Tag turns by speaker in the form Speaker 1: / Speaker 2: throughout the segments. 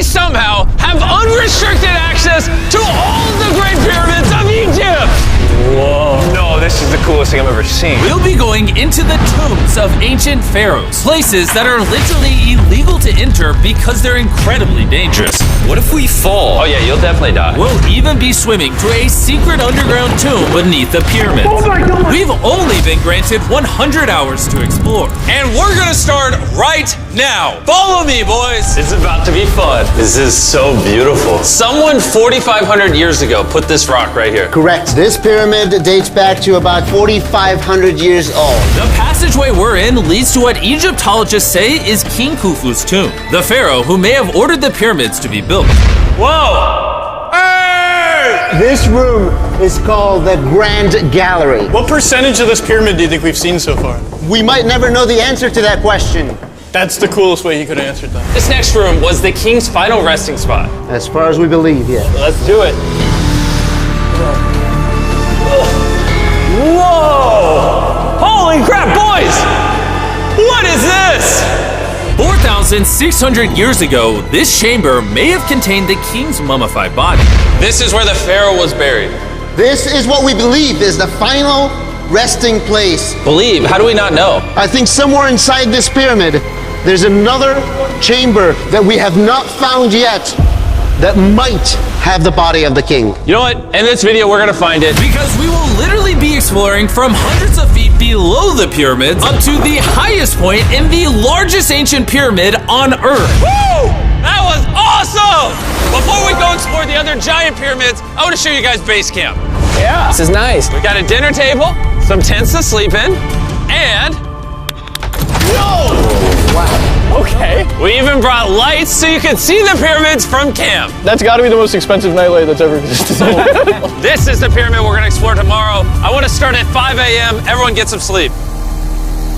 Speaker 1: somehow have unrestricted access to all of the Great Pyramids of Egypt. Whoa. No, this is the coolest thing I've ever seen.
Speaker 2: We'll be going into the tombs of ancient pharaohs, places that are literally illegal to enter because they're incredibly dangerous.
Speaker 1: What if we fall? Oh yeah, you'll definitely die.
Speaker 2: We'll even be swimming to a secret underground tomb beneath the pyramids.
Speaker 3: Oh my God.
Speaker 2: We've only been granted 100 hours to explore.
Speaker 1: And we're gonna start right now. Follow me, boys. It's about to be fun. This is so beautiful. Someone 4,500 years ago put this rock right here.
Speaker 4: Correct. This pyramid dates back to about 4,500 years old.
Speaker 2: The passageway we're in leads to what Egyptologists say is King Khufu's tomb, the pharaoh who may have ordered the pyramids to be built.
Speaker 1: Whoa! Hey!
Speaker 4: This room is called the Grand Gallery.
Speaker 3: What percentage of this pyramid do you think we've seen so far?
Speaker 4: We might never know the answer to that question.
Speaker 3: That's the coolest way he could have answered that.
Speaker 1: This next room was the king's final resting spot.
Speaker 4: As far as we believe, yeah.
Speaker 1: Let's do it. Whoa! Holy crap, boys! What is this?
Speaker 2: 4,600 years ago, this chamber may have contained the king's mummified body.
Speaker 1: This is where the pharaoh was buried.
Speaker 4: This is what we believe is the final resting place.
Speaker 1: Believe? How do we not know?
Speaker 4: I think somewhere inside this pyramid, there's another chamber that we have not found yet that might have the body of the king.
Speaker 1: You know what? In this video, we're gonna find it.
Speaker 2: Because we will literally be exploring from hundreds of feet below the pyramids up to the highest point in the largest ancient pyramid on Earth.
Speaker 1: Woo! That was awesome! Before we go explore the other giant pyramids, I want to show you guys base camp.
Speaker 3: Yeah.
Speaker 1: This is nice. We got a dinner table, some tents to sleep in, and...
Speaker 3: Whoa!
Speaker 4: Wow.
Speaker 3: Okay.
Speaker 1: We even brought lights so you can see the pyramids from camp.
Speaker 3: That's got to be the most expensive nightlight that's ever existed.
Speaker 1: This is the pyramid we're gonna explore tomorrow. I want to start at 5 a.m. Everyone get some sleep.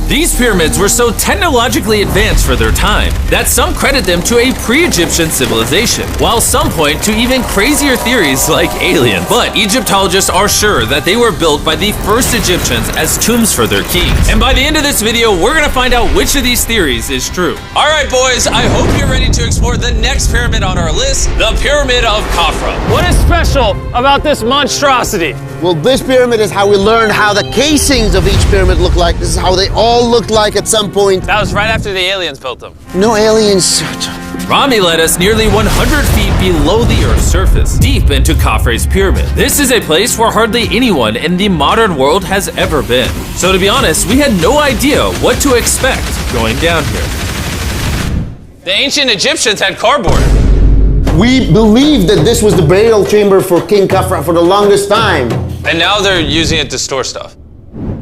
Speaker 2: These pyramids were so technologically advanced for their time that some credit them to a pre-Egyptian civilization, while some point to even crazier theories like aliens. But Egyptologists are sure that they were built by the first Egyptians as tombs for their kings. And by the end of this video, we're gonna find out which of these theories is true.
Speaker 1: All right, boys, I hope you're ready to explore the next pyramid on our list, the Pyramid of Khafra. What is special about this monstrosity?
Speaker 4: Well, this pyramid is how we learned how the casings of each pyramid look like. This is how they all looked like at some point.
Speaker 1: That was right after the aliens built them.
Speaker 4: No aliens.
Speaker 2: Rami led us nearly 100 feet below the Earth's surface, deep into Khafre's pyramid. This is a place where hardly anyone in the modern world has ever been. So to be honest, we had no idea what to expect going down here.
Speaker 1: The ancient Egyptians had cardboard.
Speaker 4: We believe that this was the burial chamber for King Khafra for the longest time.
Speaker 1: And now they're using it to store stuff.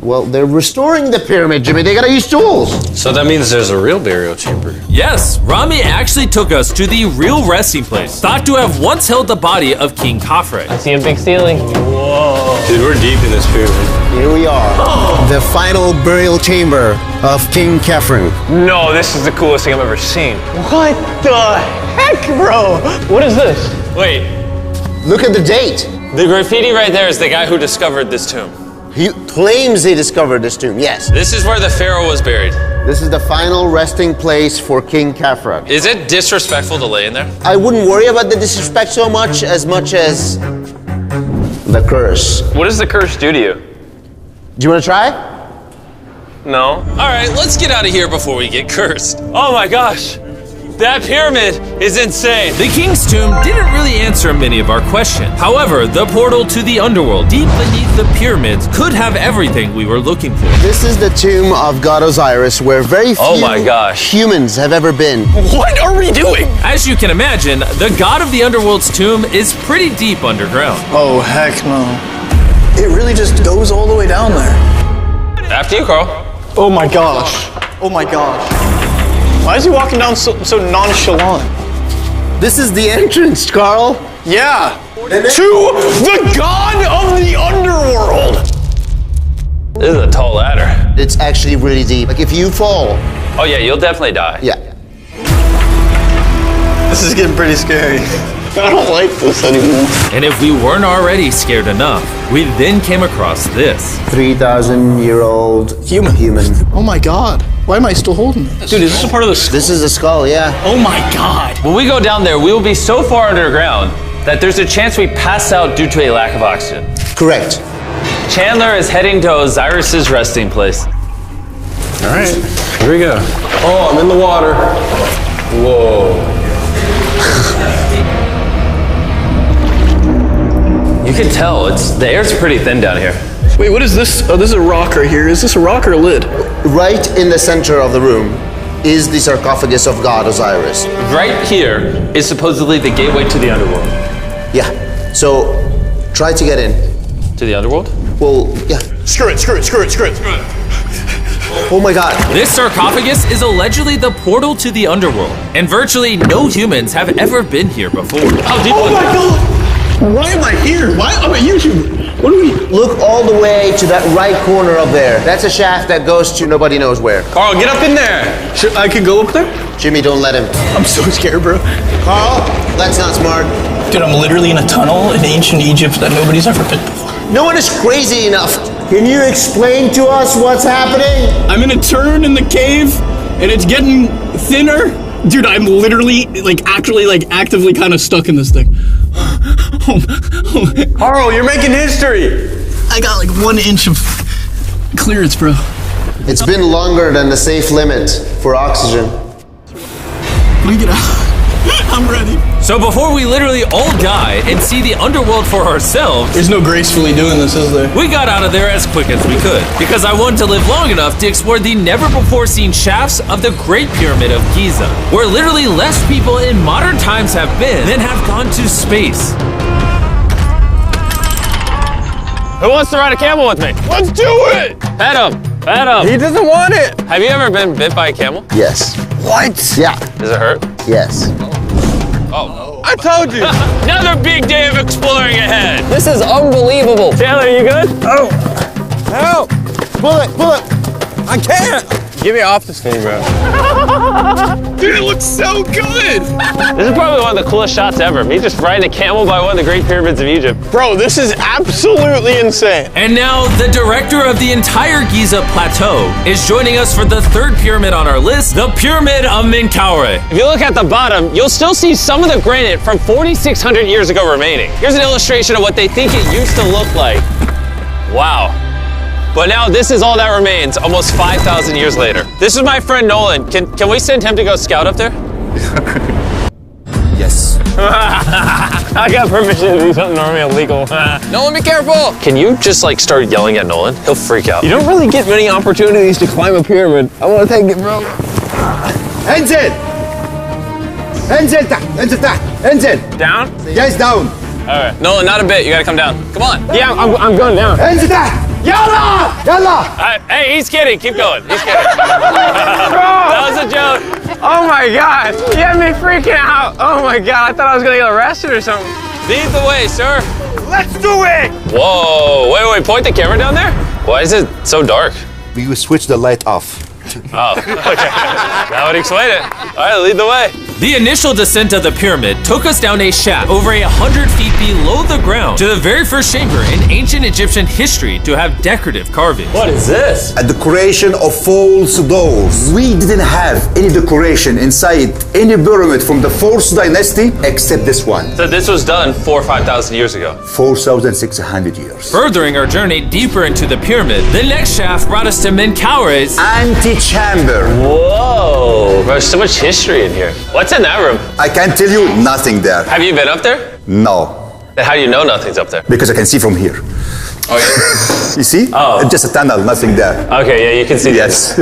Speaker 4: Well, they're restoring the pyramid, Jimmy. They gotta use tools.
Speaker 1: So that means there's a real burial chamber.
Speaker 2: Yes, Rami actually took us to the real resting place, thought to have once held the body of King Khafre.
Speaker 1: I see a big ceiling. Whoa.
Speaker 5: Dude, we're deep in this pyramid.
Speaker 4: Here we are. The final burial chamber of King Khafre.
Speaker 1: No, this is the coolest thing I've ever seen.
Speaker 3: What the heck, bro? What is this?
Speaker 1: Wait,
Speaker 4: Look at the date.
Speaker 1: the graffiti right there is the guy who discovered this tomb.
Speaker 4: He claims he discovered this tomb, yes.
Speaker 1: This is where the pharaoh was buried.
Speaker 4: This is the final resting place for King Khafra.
Speaker 1: Is it disrespectful to lay in there?
Speaker 4: I wouldn't worry about the disrespect so much as the curse.
Speaker 1: What does the curse do to you?
Speaker 4: Do you want to try?
Speaker 1: No. All right, let's get out of here before we get cursed. Oh my gosh, that pyramid is insane.
Speaker 2: The king's tomb didn't really answer many of our questions. However, the portal to the underworld deep beneath the pyramids could have everything we were looking for.
Speaker 4: This is the tomb of God Osiris, where very few humans have ever been.
Speaker 3: What are we doing?
Speaker 2: As you can imagine, the god of the underworld's tomb is pretty deep underground.
Speaker 3: Oh, heck no. It really just goes all the way down there.
Speaker 1: After you, Carl.
Speaker 3: Oh my gosh. Oh my gosh. Why is he walking down so nonchalant?
Speaker 4: This is the entrance, Carl.
Speaker 3: Yeah. To the god of the underworld.
Speaker 1: This is a tall ladder.
Speaker 4: It's actually really deep. Like if you fall.
Speaker 1: Oh yeah, you'll definitely die.
Speaker 4: Yeah.
Speaker 3: This is getting pretty scary. I don't like this anymore.
Speaker 2: And if we weren't already scared enough, we then came across this.
Speaker 4: 3,000-year-old
Speaker 3: Human.
Speaker 4: human.
Speaker 3: Oh my god. Why am I still holding this? Dude, is this a part of the skull?
Speaker 4: This is the skull, yeah.
Speaker 3: Oh my God.
Speaker 1: When we go down there, we will be so far underground that there's a chance we pass out due to a lack of oxygen.
Speaker 4: Correct.
Speaker 1: Chandler is heading to Osiris's resting place.
Speaker 5: All right, here we go. Oh, I'm in the water. Whoa.
Speaker 1: You can tell, the air's pretty thin down here.
Speaker 3: Wait, what is this? Oh, this is a rock right here. Is this a rock or a lid?
Speaker 4: Right in the center of the room is the sarcophagus of God Osiris.
Speaker 1: Right here is supposedly the gateway to the underworld.
Speaker 4: Yeah. So try to get in.
Speaker 1: To the underworld?
Speaker 4: Well, yeah.
Speaker 3: Screw it.
Speaker 4: Oh my God.
Speaker 2: This sarcophagus is allegedly the portal to the underworld, and virtually no humans have ever been here before.
Speaker 1: How deep
Speaker 3: Oh my God. Why am I here? Why? I'm a YouTuber. What do we?
Speaker 4: Look all the way to that right corner up there. That's a shaft that goes to nobody knows where.
Speaker 1: Carl, get up in there!
Speaker 3: I could go up there?
Speaker 4: Jimmy, don't let him.
Speaker 3: I'm so scared, bro.
Speaker 4: Carl, that's not smart.
Speaker 3: Dude, I'm literally in a tunnel in ancient Egypt that nobody's ever been before.
Speaker 4: No one is crazy enough. Can you explain to us what's happening?
Speaker 3: I'm in a turn in the cave, and it's getting thinner. Dude, I'm literally, actively kind of stuck in this thing.
Speaker 5: Carl, you're making history.
Speaker 3: I got 1 inch of clearance, bro.
Speaker 4: It's been longer than the safe limit for oxygen.
Speaker 3: Let me get out. I'm ready.
Speaker 2: So before we literally all die and see the underworld for ourselves,
Speaker 3: There's no gracefully doing this, is there?
Speaker 2: we got out of there as quick as we could, because I wanted to live long enough to explore the never-before-seen shafts of the Great Pyramid of Giza, where literally less people in modern times have been than have gone to space.
Speaker 1: Who wants to ride a camel with me?
Speaker 5: Let's do it.
Speaker 1: Pet him!
Speaker 5: He doesn't want it.
Speaker 1: Have you ever been bit by a camel?
Speaker 4: Yes.
Speaker 5: What?
Speaker 4: Yeah.
Speaker 1: Does it hurt?
Speaker 4: Yes.
Speaker 5: I told you.
Speaker 1: Another big day of exploring ahead!
Speaker 6: This is unbelievable.
Speaker 1: Chandler, you good?
Speaker 5: Oh, help.
Speaker 4: Pull it.
Speaker 5: I can't. Get me off this thing, bro.
Speaker 3: Dude, it looks so good.
Speaker 1: This is probably one of the coolest shots ever. Me just riding a camel by one of the Great Pyramids of Egypt.
Speaker 3: Bro, this is absolutely insane.
Speaker 2: And now, the director of the entire Giza Plateau is joining us for the third pyramid on our list, the Pyramid of Menkaure.
Speaker 1: If you look at the bottom, you'll still see some of the granite from 4,600 years ago remaining. Here's an illustration of what they think it used to look like. Wow. But now this is all that remains almost 5,000 years later. This is my friend Nolan. Can we send him to go scout up there?
Speaker 5: Yes.
Speaker 1: I got permission to do something normally illegal.
Speaker 6: Nolan, be careful.
Speaker 1: Can you just start yelling at Nolan? He'll freak out.
Speaker 5: You don't really get many opportunities to climb a pyramid. I want to take it, bro.
Speaker 4: انزل. انزل تحت. انزل تحت. انزل.
Speaker 1: Down?
Speaker 4: Yes, down.
Speaker 1: All right. Nolan, not a bit. You gotta come down. Come on.
Speaker 5: Yeah, I'm going down.
Speaker 4: انزل تحت. يلا. يلا.
Speaker 1: Hey, he's kidding. Keep going. He's kidding. That was a joke.
Speaker 5: Oh my God. You had me freaking out. Oh my God. I thought I was going to get arrested or something.
Speaker 1: Lead the way, sir.
Speaker 5: Let's do it.
Speaker 1: Whoa. Wait. Point the camera down there. Why is it so dark?
Speaker 4: We will switch the light off.
Speaker 1: Oh, okay. That would explain it. All right, lead the way.
Speaker 2: The initial descent of the pyramid took us down a shaft over 100 feet below the ground to the very first chamber in ancient Egyptian history to have decorative carving.
Speaker 1: What is this?
Speaker 7: A decoration of false doors. We didn't have any decoration inside any pyramid from the 4th dynasty except this one.
Speaker 1: So this was done 4,000 or 5,000 years ago.
Speaker 7: 4,600 years.
Speaker 2: Furthering our journey deeper into the pyramid, the next shaft brought us to Menkaure's
Speaker 7: Antechamber.
Speaker 1: Whoa. There's so much history in here. What's in that room?
Speaker 7: I can tell you nothing there.
Speaker 1: Have you been up there?
Speaker 7: No.
Speaker 1: Then how do you know nothing's up there?
Speaker 7: Because I can see from here.
Speaker 1: Oh, yeah.
Speaker 7: You see?
Speaker 1: Oh.
Speaker 7: It's just a tunnel, nothing there.
Speaker 1: Okay, yeah, you can see
Speaker 7: Yes.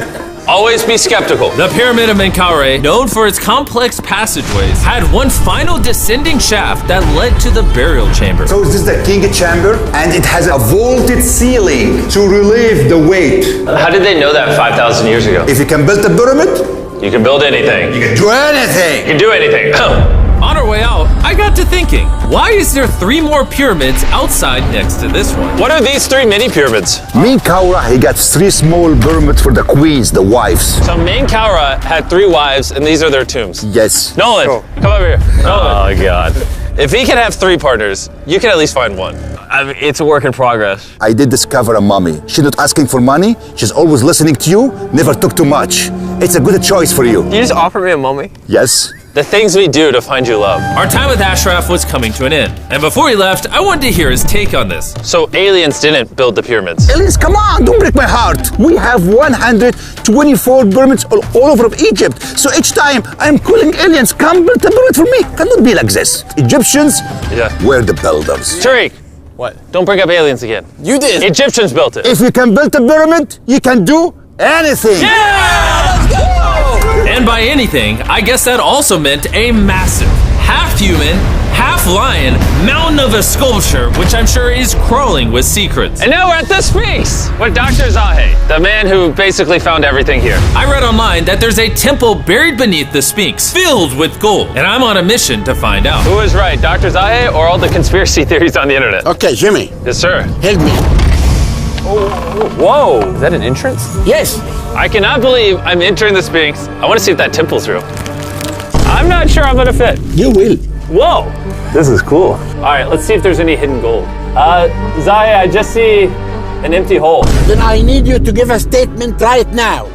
Speaker 1: Always be skeptical.
Speaker 2: The Pyramid of Menkaure, known for its complex passageways, had one final descending shaft that led to the burial chamber.
Speaker 7: So this is the king chamber, and it has a vaulted ceiling to relieve the weight.
Speaker 1: How did they know that 5,000 years ago?
Speaker 7: If you can build a pyramid,
Speaker 1: You can build anything.
Speaker 7: you can do anything.
Speaker 1: You can do anything.
Speaker 2: On our way out, I got to thinking, why is there 3 more pyramids outside next to this one?
Speaker 1: What are these 3 mini pyramids?
Speaker 7: Menkaure, he got 3 small pyramids for the queens, the wives.
Speaker 1: So Menkaure had 3 wives, and these are their tombs.
Speaker 7: Yes.
Speaker 1: Nolan, come over here. Nolan. Oh, God. If he can have 3 partners, you can at least find 1. I mean, it's a work in progress.
Speaker 7: I did discover a mummy. She's not asking for money. She's always listening to you. Never took too much. It's a good choice for you.
Speaker 6: You just offered me a mummy?
Speaker 7: Yes.
Speaker 1: The things we do to find you love.
Speaker 2: Our time with Ashraf was coming to an end, and before he left, I wanted to hear his take on this.
Speaker 1: So aliens didn't build the pyramids.
Speaker 7: Aliens, come on, don't break my heart. We have 124 pyramids all over Egypt. So each time I'm calling aliens, come build a pyramid for me. Cannot be like this. Egyptians were the builders.
Speaker 1: Tariq,
Speaker 6: What?
Speaker 1: don't bring up aliens again.
Speaker 6: You did.
Speaker 1: Egyptians built it.
Speaker 7: If you can build a pyramid, you can do anything.
Speaker 2: And by anything, I guess that also meant a massive, half-human, half-lion mountain of a sculpture, which I'm sure is crawling with secrets.
Speaker 1: And now we're at the Sphinx with Dr. Zahe, the man who basically found everything here.
Speaker 2: I read online that there's a temple buried beneath the Sphinx, filled with gold, and I'm on a mission to find out.
Speaker 1: Who is right, Dr. Zahe or all the conspiracy theories on the internet?
Speaker 8: Okay, Jimmy,
Speaker 1: Yes, sir.
Speaker 8: help me.
Speaker 1: Whoa,
Speaker 6: Is that an entrance?
Speaker 8: Yes.
Speaker 1: I cannot believe I'm entering the Sphinx. I want to see if that temple's real. I'm not sure I'm gonna fit.
Speaker 8: You will.
Speaker 1: Whoa, this is cool. All right, let's see if there's any hidden gold. Zahe, I just see an empty hole.
Speaker 8: Then I need you to give a statement right now.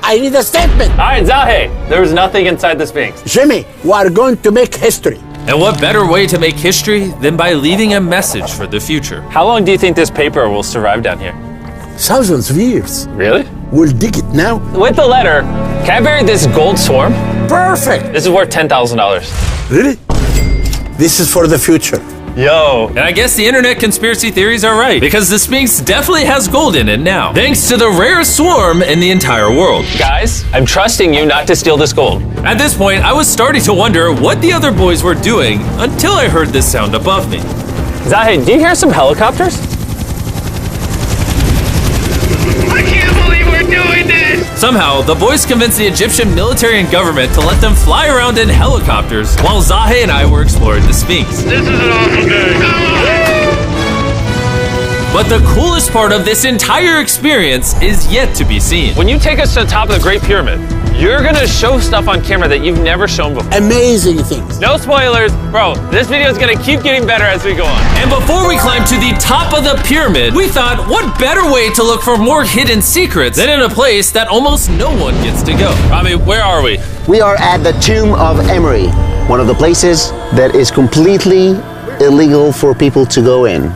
Speaker 8: I need a statement.
Speaker 1: All right, Zahe, there was nothing inside the Sphinx.
Speaker 8: Jimmy, we are going to make history.
Speaker 2: And what better way to make history than by leaving a message for the future?
Speaker 1: How long do you think this paper will survive down here?
Speaker 8: Thousands of years.
Speaker 1: Really?
Speaker 8: We'll dig it now.
Speaker 1: With the letter, can I bury this gold swarm?
Speaker 8: Perfect.
Speaker 1: This is worth $10,000.
Speaker 8: Really? This is for the future.
Speaker 1: Yo.
Speaker 2: And I guess the internet conspiracy theories are right, because the Sphinx definitely has gold in it now, thanks to the rarest swarm in the entire world.
Speaker 1: Guys, I'm trusting you not to steal this gold.
Speaker 2: At this point, I was starting to wonder what the other boys were doing until I heard this sound above me.
Speaker 1: Zahe, do you hear some helicopters? I can't believe we're doing this!
Speaker 2: Somehow, the boys convinced the Egyptian military and government to let them fly around in helicopters while Zahe and I were exploring the Sphinx.
Speaker 1: This is an awful day.
Speaker 2: But the coolest part of this entire experience is yet to be seen.
Speaker 1: When you take us to the top of the Great Pyramid, you're gonna show stuff on camera that you've never shown before.
Speaker 8: Amazing things.
Speaker 1: No spoilers, bro. This video is gonna keep getting better as we go on.
Speaker 2: And before we climb to the top of the pyramid, we thought, what better way to look for more hidden secrets than in a place that almost no one gets to go?
Speaker 1: Rami, where are we?
Speaker 4: We are at the tomb of Emery, one of the places that is completely illegal for people to go in.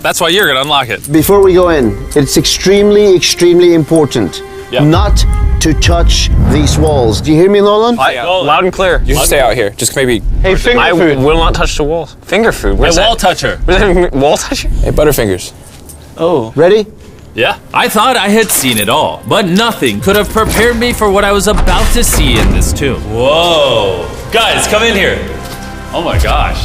Speaker 1: That's why you're gonna unlock it.
Speaker 4: Before we go in, it's extremely important not to touch these walls. Do you hear me, Nolan?
Speaker 1: Loud and clear.
Speaker 6: You should stay out here. Just maybe.
Speaker 1: Hey, finger food. Will not touch the walls. Finger food. Where's
Speaker 2: Wall
Speaker 1: that?
Speaker 2: toucher.
Speaker 1: Wall toucher?
Speaker 6: Hey, Butterfingers.
Speaker 4: Ready?
Speaker 2: Yeah. I thought I had seen it all, but nothing could have prepared me for what I was about to see in this tomb. Whoa. Guys, come in here. Oh my gosh.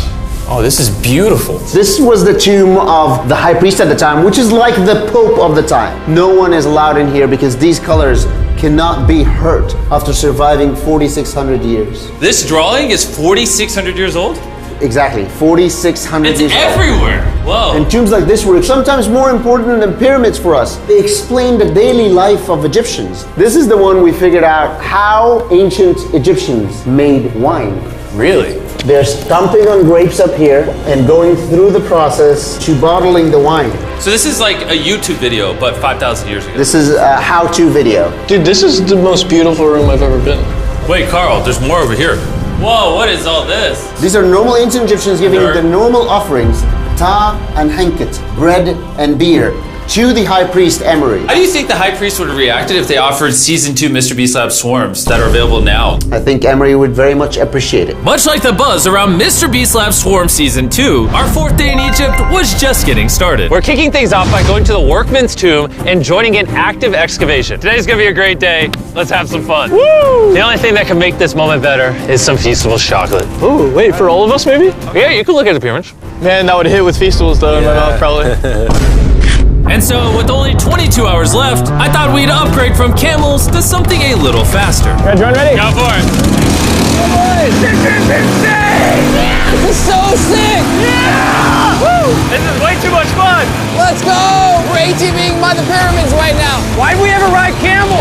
Speaker 6: Oh, this is beautiful.
Speaker 4: This was the tomb of the high priest at the time, which is like the pope of the time. No one is allowed in here because these colors cannot be hurt after surviving 4,600 years.
Speaker 2: This drawing is 4,600 years old?
Speaker 4: Exactly, 4,600
Speaker 2: It's
Speaker 4: years old.
Speaker 2: everywhere. Whoa.
Speaker 4: And tombs like this were sometimes more important than pyramids for us. They explain the daily life of Egyptians. This is the one we figured out how ancient Egyptians made wine.
Speaker 6: Really?
Speaker 4: They're stomping on grapes up here and going through the process to bottling the wine.
Speaker 2: So this is like a YouTube video, but 5,000 years ago.
Speaker 4: This is a how-to video.
Speaker 5: Dude, this is the most beautiful room I've ever been.
Speaker 2: Wait, Carl, there's more over here. Whoa, what is all this?
Speaker 4: These are normal ancient Egyptians giving
Speaker 2: Nerd.
Speaker 4: the normal offerings, ta and henket, bread and beer, to the high priest Emery.
Speaker 2: How do you think the high priest would have reacted if they offered Season 2 MrBeast Lab Swarms that are available now?
Speaker 4: I think Emery would very much appreciate it.
Speaker 2: Much like the buzz around MrBeast Lab Swarm Season 2, our 4th day in Egypt was just getting started.
Speaker 1: We're kicking things off by going to the workman's tomb and joining an active excavation. Today's gonna be a great day. Let's have some fun. Woo! The only thing that can make this moment better is some Feastables chocolate.
Speaker 5: Ooh, wait, for all of us maybe?
Speaker 1: Yeah, you can look at the pyramids.
Speaker 5: Man, that would hit with Feastables though in my mouth probably.
Speaker 2: And so, with only 22 hours left, I thought we'd upgrade from camels to something a little faster.
Speaker 1: Everyone ready?
Speaker 2: Go for it.
Speaker 6: This is so sick! Yeah! Woo!
Speaker 1: This is way too much fun.
Speaker 6: Let's go! We're ATVing by the pyramids right now.
Speaker 1: Why'd we ever ride camel?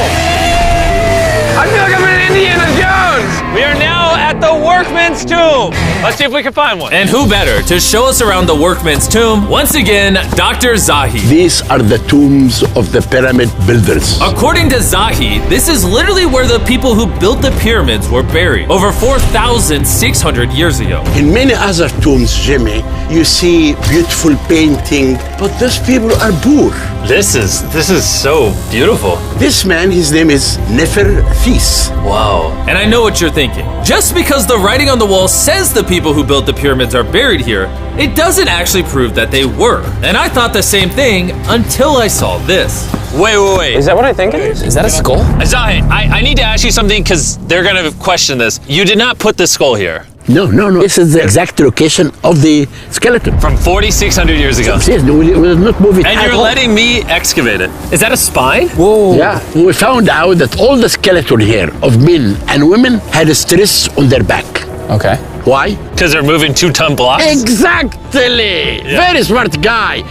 Speaker 1: I feel like I'm in Indiana Jones. We are now at the work workman's tomb. Let's see if we can find one.
Speaker 2: And who better to show us around the workman's tomb? Once again, Dr. Zahi.
Speaker 8: These are the tombs of the pyramid builders.
Speaker 2: According to Zahi, this is literally where the people who built the pyramids were buried over 4,600 years ago.
Speaker 8: In many other tombs, Jimmy, you see beautiful painting, but those people are poor.
Speaker 1: This is so beautiful.
Speaker 8: This man, his name is Neferfis.
Speaker 2: Wow. And I know what you're thinking. Just because the writing on the wall says the people who built the pyramids are buried here, it doesn't actually prove that they were. And I thought the same thing until I saw this.
Speaker 1: Wait.
Speaker 6: Is that what I think it is? Is that a skull?
Speaker 1: Zahi, I need to ask you something because they're gonna question this. You did not put the skull here.
Speaker 8: No. This is the exact location of the skeleton.
Speaker 1: From 4,600 years ago.
Speaker 8: Yes, we will not move it
Speaker 1: And
Speaker 8: at
Speaker 1: you're
Speaker 8: all.
Speaker 1: letting me excavate it. Is that a spine?
Speaker 6: Whoa.
Speaker 8: Yeah, we found out that all the skeleton here of men and women had a stress on their back.
Speaker 6: Okay.
Speaker 8: Why?
Speaker 1: Because they're moving 2-ton blocks?
Speaker 8: Exactly! Very smart guy.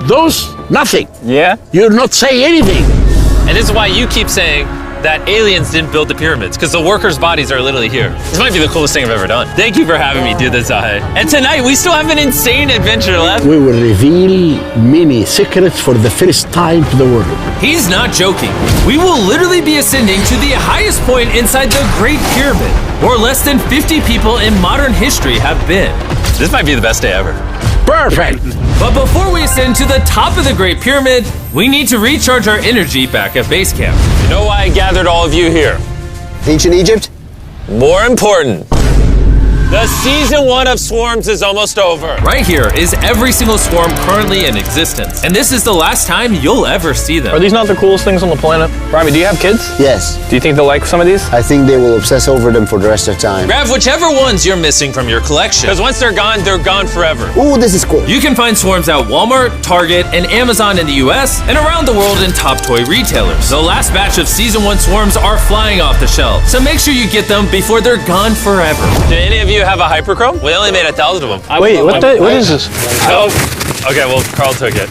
Speaker 8: Those, nothing.
Speaker 6: Yeah?
Speaker 8: You're not saying anything.
Speaker 1: And this is why you keep saying that aliens didn't build the pyramids, because the workers' bodies are literally here. This might be the coolest thing I've ever done. Thank you for having me do this, Zahi. And tonight, we still have an insane adventure left.
Speaker 8: We will reveal many secrets for the first time to the world.
Speaker 2: He's not joking. We will literally be ascending to the highest point inside the Great Pyramid, where less than 50 people in modern history have been.
Speaker 1: This might be the best day ever.
Speaker 8: Perfect!
Speaker 2: But before we ascend to the top of the Great Pyramid, we need to recharge our energy back at base camp.
Speaker 1: You know why I gathered all of you here?
Speaker 4: Ancient Egypt?
Speaker 1: More important, the season 1 of Swarms is almost over.
Speaker 2: Right here is every single swarm currently in existence, and this is the last time you'll ever see them.
Speaker 6: Are these not the coolest things on the planet? Robbie, do you have kids?
Speaker 4: Yes.
Speaker 6: Do you think they'll like some of these?
Speaker 4: I think they will obsess over them for the rest of time.
Speaker 1: Grab whichever ones you're missing from your collection, because once they're gone forever.
Speaker 4: Ooh, this is cool.
Speaker 2: You can find swarms at Walmart, Target, and Amazon in the US, and around the world in top toy retailers. The last batch of Season 1 swarms are flying off the shelf, so make sure you get them before they're gone forever.
Speaker 1: Do any of you have a hyperchrome? We only made 1,000 of them.
Speaker 6: Wait, what is this?
Speaker 1: Oh, okay, well, Carl took it.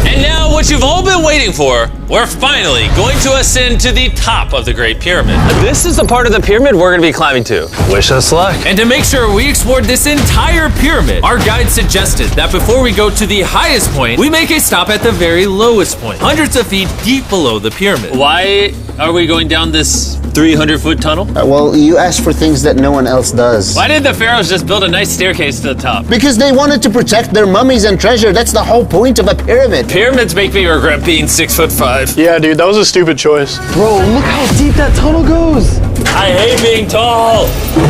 Speaker 1: And now, what you've all been waiting for, we're finally going to ascend to the top of the Great Pyramid. This is the part of the pyramid we're gonna be climbing to. Wish us luck.
Speaker 2: And to make sure we explored this entire pyramid, our guide suggested that before we go to the highest point, we make a stop at the very lowest point, hundreds of feet deep below the pyramid.
Speaker 1: Why are we going down this 300-foot tunnel?
Speaker 4: Well, you asked for things that no one else does.
Speaker 1: Why did the pharaohs just build a nice staircase to the top?
Speaker 4: Because they wanted to protect their mummies and treasure. That's the whole point of a pyramid.
Speaker 1: Pyramids make me regret being 6'5".
Speaker 6: Yeah, dude, that was a stupid choice. Bro, look how deep that tunnel goes.
Speaker 1: I hate being tall.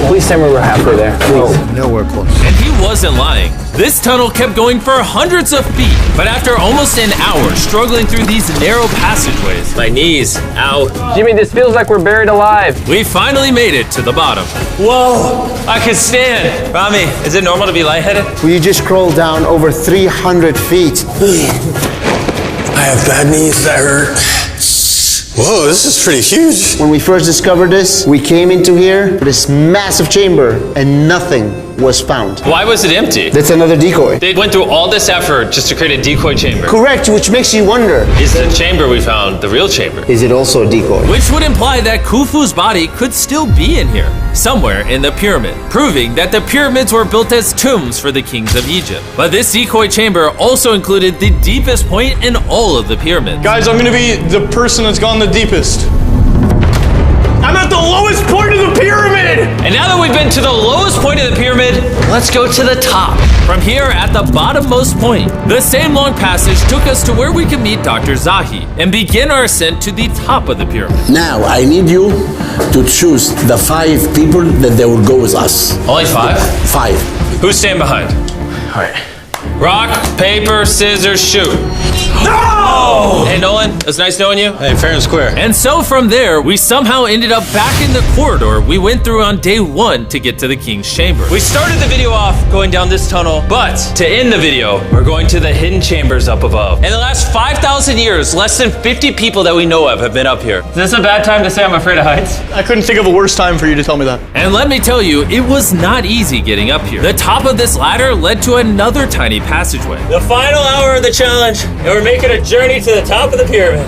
Speaker 6: Please tell me we're halfway there. Please.
Speaker 4: Nowhere close.
Speaker 2: And he wasn't lying. This tunnel kept going for hundreds of feet, but after almost an hour struggling through these narrow passageways,
Speaker 1: My knees, ow.
Speaker 6: Jimmy, this feels like we're buried alive.
Speaker 2: we finally made it to the bottom.
Speaker 1: Whoa, I can stand. Rami, is it normal to be lightheaded?
Speaker 4: We just crawled down over 300 feet.
Speaker 5: I have bad knees that hurt. Whoa, this is pretty huge.
Speaker 4: When we first discovered this, we came into here, this massive chamber, and nothing was found.
Speaker 1: Why was it empty?
Speaker 4: That's another decoy.
Speaker 1: They went through all this effort just to create a decoy chamber.
Speaker 4: Correct, which makes you wonder,
Speaker 1: Is the chamber we found the real chamber?
Speaker 4: is it also a decoy?
Speaker 2: Which would imply that Khufu's body could still be in here, somewhere in the pyramid, proving that the pyramids were built as tombs for the kings of Egypt. But this decoy chamber also included the deepest point in all of the pyramids.
Speaker 9: Guys, I'm gonna be the person that's gone the deepest. I'm at the lowest point of the pyramid!
Speaker 1: And now that we've been to the lowest point of the pyramid, let's go to the top.
Speaker 2: From here at the bottommost point, the same long passage took us to where we could meet Dr. Zahi and begin our ascent to the top of the pyramid.
Speaker 8: Now, I need you to choose the 5 people that they will go with us.
Speaker 1: Only 5?
Speaker 8: 5.
Speaker 1: Who's staying behind?
Speaker 6: All right.
Speaker 1: Rock, paper, scissors, shoot.
Speaker 2: No!
Speaker 1: Hey, Nolan, it was nice knowing you.
Speaker 5: Hey, fair and square.
Speaker 2: And so from there, we somehow ended up back in the corridor we went through on day 1 to get to the king's chamber.
Speaker 1: We started the video off going down this tunnel, but to end the video, we're going to the hidden chambers up above. In the last 5,000 years, less than 50 people that we know of have been up here. Is this a bad time to say I'm afraid of heights?
Speaker 9: I couldn't think of a worse time for you to tell me that.
Speaker 2: And let me tell you, it was not easy getting up here. The top of this ladder led to another tiny passageway.
Speaker 1: The final hour of the challenge, and we're making a journey to the top of the pyramid.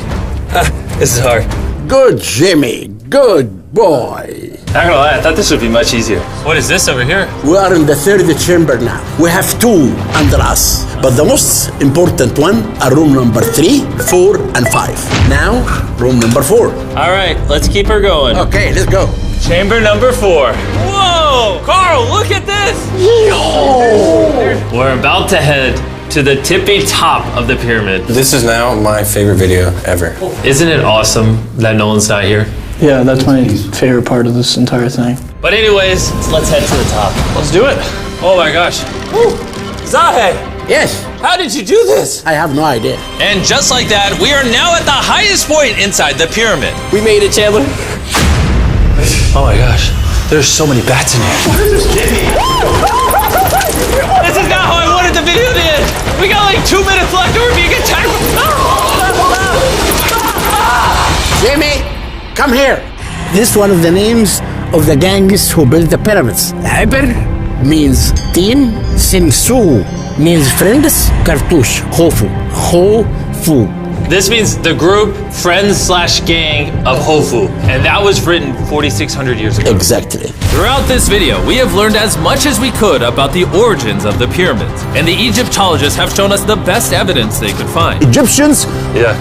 Speaker 1: This is hard.
Speaker 8: Good, Jimmy. Good boy.
Speaker 1: Not gonna lie, I thought this would be much easier. What is this over here?
Speaker 8: We are in the third chamber now. We have two under us, but the most important one are room number 3, 4, and 5. Now, room number 4.
Speaker 1: All right, let's keep her going.
Speaker 8: Okay, let's go.
Speaker 1: Chamber number 4. Whoa! Carl, look at this! We're about to head to the tippy top of the pyramid.
Speaker 5: This is now my favorite video ever.
Speaker 1: Isn't it awesome that Nolan's not here?
Speaker 3: Yeah, that's my favorite part of this entire thing.
Speaker 1: But anyways, let's head to the top.
Speaker 3: Let's do it.
Speaker 1: Oh my gosh. Woo. Zahe,
Speaker 8: Yes,
Speaker 1: how did you do this?
Speaker 8: I have no idea.
Speaker 1: And just like that, we are now at the highest point inside the pyramid.
Speaker 6: We made it, Chandler.
Speaker 1: Oh my gosh, there's so many bats in here. This is not how I wanted the video to end. We got like 2 minutes left or we're being attacked.
Speaker 8: Jimmy, come here. This is one of the names of the gangs who built the pyramids. Hybrid means team, Simsu means friends, Cartouche, Hofu, Ho-Fu.
Speaker 1: This means the group, friends / gang of Hofu. And that was written 4,600 years ago.
Speaker 8: Exactly.
Speaker 2: Throughout this video, we have learned as much as we could about the origins of the pyramids, and the Egyptologists have shown us the best evidence they could find.
Speaker 7: Egyptians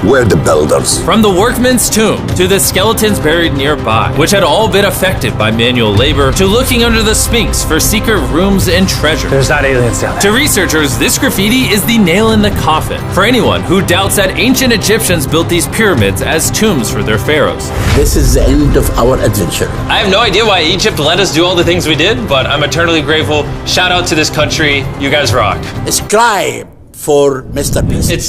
Speaker 7: were the builders.
Speaker 2: From the workman's tomb to the skeletons buried nearby, which had all been affected by manual labor, to looking under the Sphinx for secret rooms and treasure.
Speaker 1: There's not aliens down there.
Speaker 2: To researchers, this graffiti is the nail in the coffin for anyone who doubts that ancient Egyptians built these pyramids as tombs for their pharaohs.
Speaker 8: This is the end of our adventure.
Speaker 1: I have no idea why Egypt let us do all the things we did, but I'm eternally grateful. Shout out to this country. You guys rock.
Speaker 8: Subscribe for MrBeast.
Speaker 1: It's